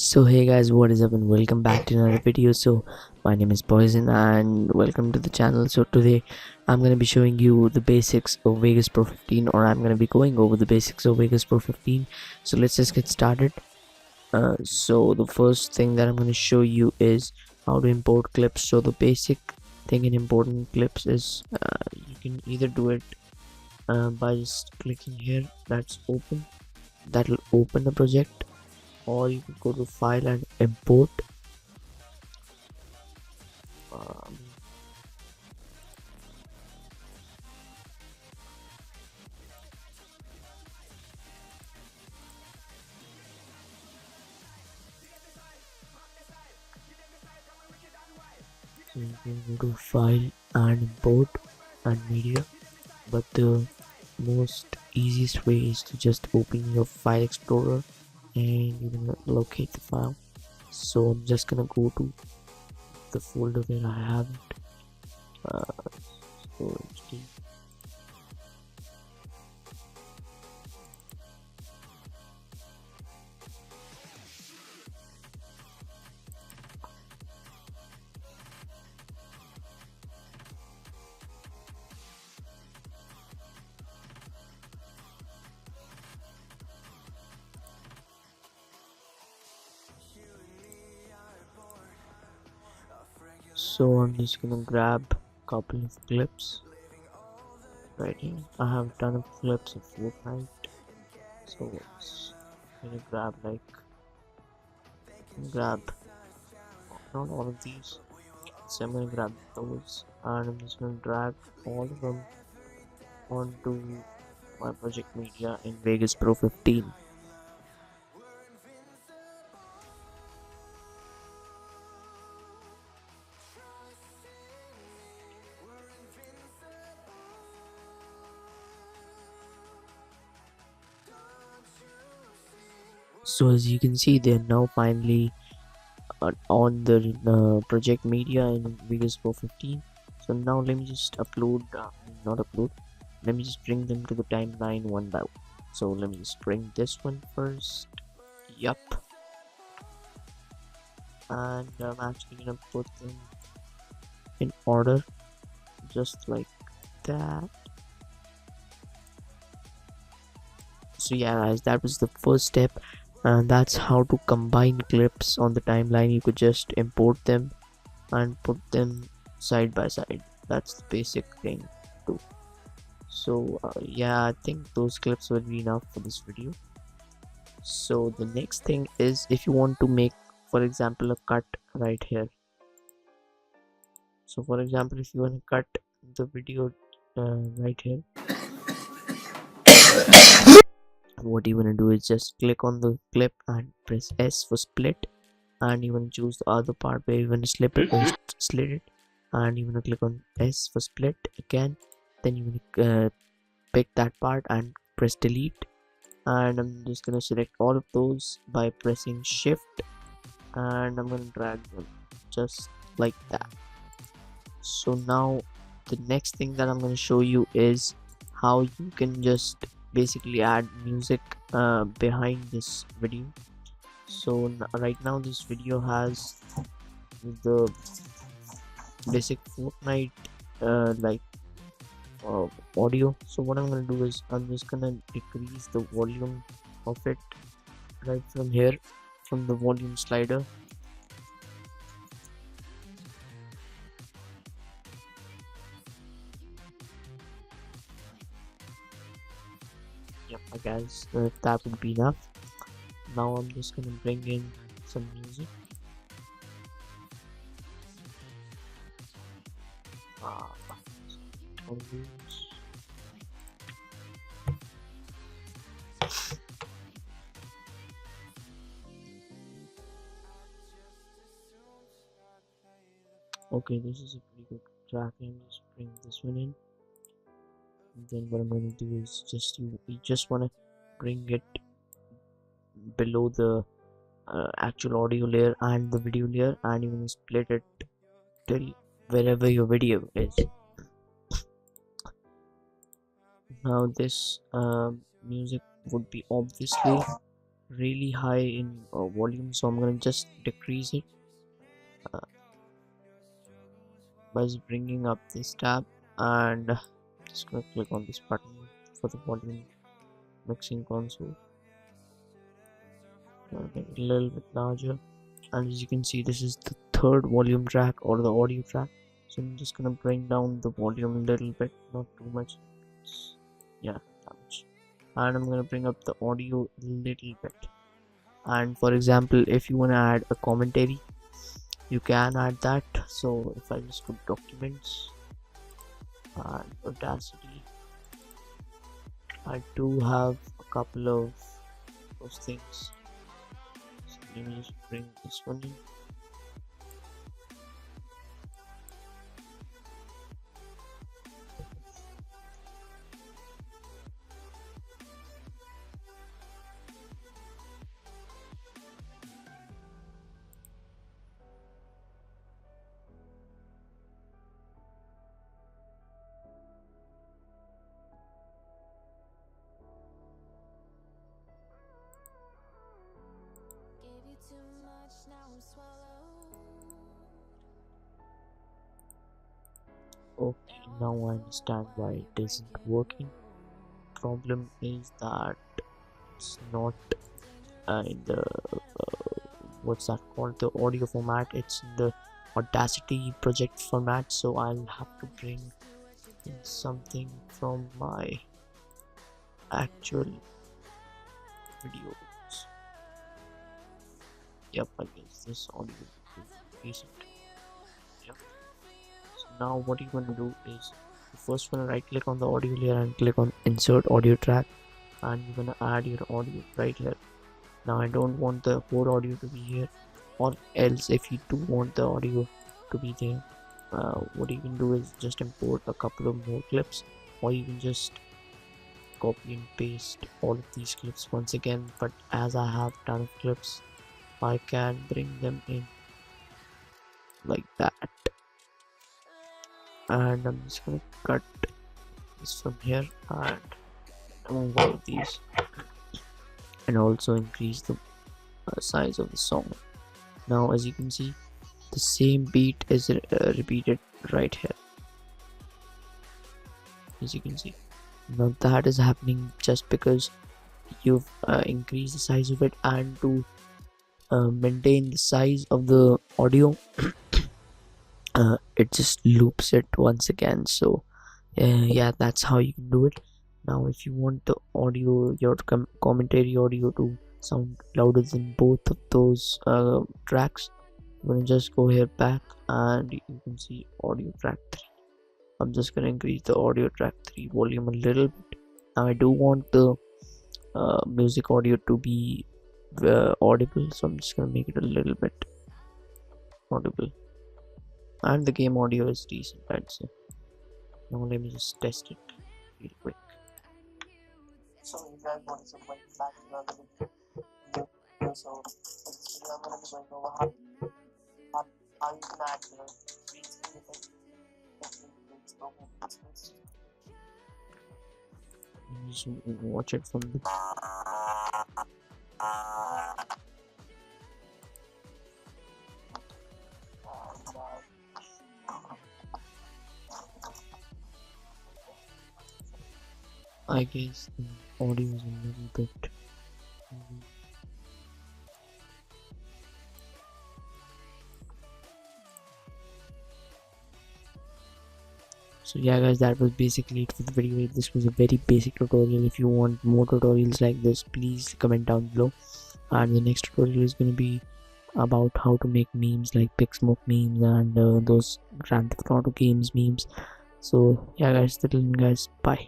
So hey guys, what is up and welcome back to another video. So my name is Poison and welcome to the channel. So today I'm going to be showing you the basics of Vegas Pro 15, or I'm going to be going over the basics of Vegas Pro 15. So let's just get started. So the first thing that I'm going to show you is how to import clips. So the basic thing in importing clips is you can either do it by just clicking here, that's open, that will open the project, or you can go to file and import. um, so you can go to file and import and media, but the most easiest way is to just open your file explorer and you're gonna locate the file. So I'm just gonna go to the folder where I have it. Storage D. So I'm just gonna grab a couple of clips right here. I have a ton of clips of Fortnite, so it's gonna grab not all of these. So I'm gonna grab those and I'm just gonna drag all of them onto my project media in Vegas Pro 15. So as you can see, they're now finally on the project media in Vegas Pro 15. So now let me just upload, not upload, let me just bring them to the timeline one by one. So let me just bring this one first. Yup. And I'm actually gonna put them in order, just like that. So yeah guys, that was the first step, and that's how to combine clips on the timeline. You could just import them and put them side by side. That's the basic thing too. So yeah, I think those clips will be enough for this video. So the next thing is, if you want to make, for example, a cut right here. So for example, if you want to cut the video right here, what you want to do is just click on the clip and press S for split, and you want to choose the other part where you want to slit it, and you want to click on S for split again. Then you want to pick that part and press delete, and I'm just gonna select all of those by pressing shift, and I'm gonna drag them just like that. So now the next thing that I'm gonna show you is how you can just basically add music behind this video. So right now this video has the basic Fortnite like audio. So what I'm gonna do is I'm just gonna decrease the volume of it right from here, from the volume slider. Yep, I guess that would be enough. Now I'm just gonna bring in some music. uh, okay, this is a pretty good track. Let me just bring this one in. And then what I'm going to do is you just want to bring it below the actual audio layer and the video layer, and you can split it till wherever your video is. Now this music would be obviously really high in volume, so I'm gonna just decrease it by just bringing up this tab, and just gonna click on this button for the volume mixing console. Gonna make it a little bit larger, and as you can see, this is the third volume track or the audio track. So I'm just gonna bring down the volume a little bit, not too much. Yeah, that much. And I'm gonna bring up the audio a little bit. And for example, if you wanna add a commentary, you can add that. So if I just go documents and Audacity, I do have a couple of those things. So let me just bring this one in. Okay, now I understand why it isn't working. Problem is that it's not in the what's that called, the audio format. It's in the Audacity project format, so I'll have to bring in something from my actual videos. Yep, I guess this audio is decent. Yep. So now what you're gonna do is you first wanna right click on the audio layer and click on insert audio track, and you're gonna add your audio right here. Now I don't want the whole audio to be here, or else if you do want the audio to be there, what you can do is just import a couple of more clips, or you can just copy and paste all of these clips once again. But as I have ton of clips, I can bring them in like that, and I'm just gonna cut this from here and remove all of these, and also increase the size of the song. Now as you can see, the same beat is repeated right here, as you can see. Now that is happening just because you've increased the size of it, and to maintain the size of the audio, it just loops it once again. So yeah, that's how you can do it. Now if you want the audio, your commentary audio, to sound louder than both of those tracks, I'm gonna just go here back, and you can see audio track 3. I'm just gonna increase the audio track 3 volume a little bit. Now I do want the music audio to be audible, so I'm just gonna make it a little bit audible, and the game audio is decent, I'd say. Now let me just test it real quick. So you guys want some back to another video. So in this video I'm gonna be going over how you can add the green screen effect. You just watch it from the I guess the audio is a little bit So yeah guys, that was basically it for the video. This was a very basic tutorial. If you want more tutorials like this, please comment down below, and the next tutorial is going to be about how to make memes like Pixsmoke memes and those Grand Theft Auto games memes. So yeah guys, till then guys, bye.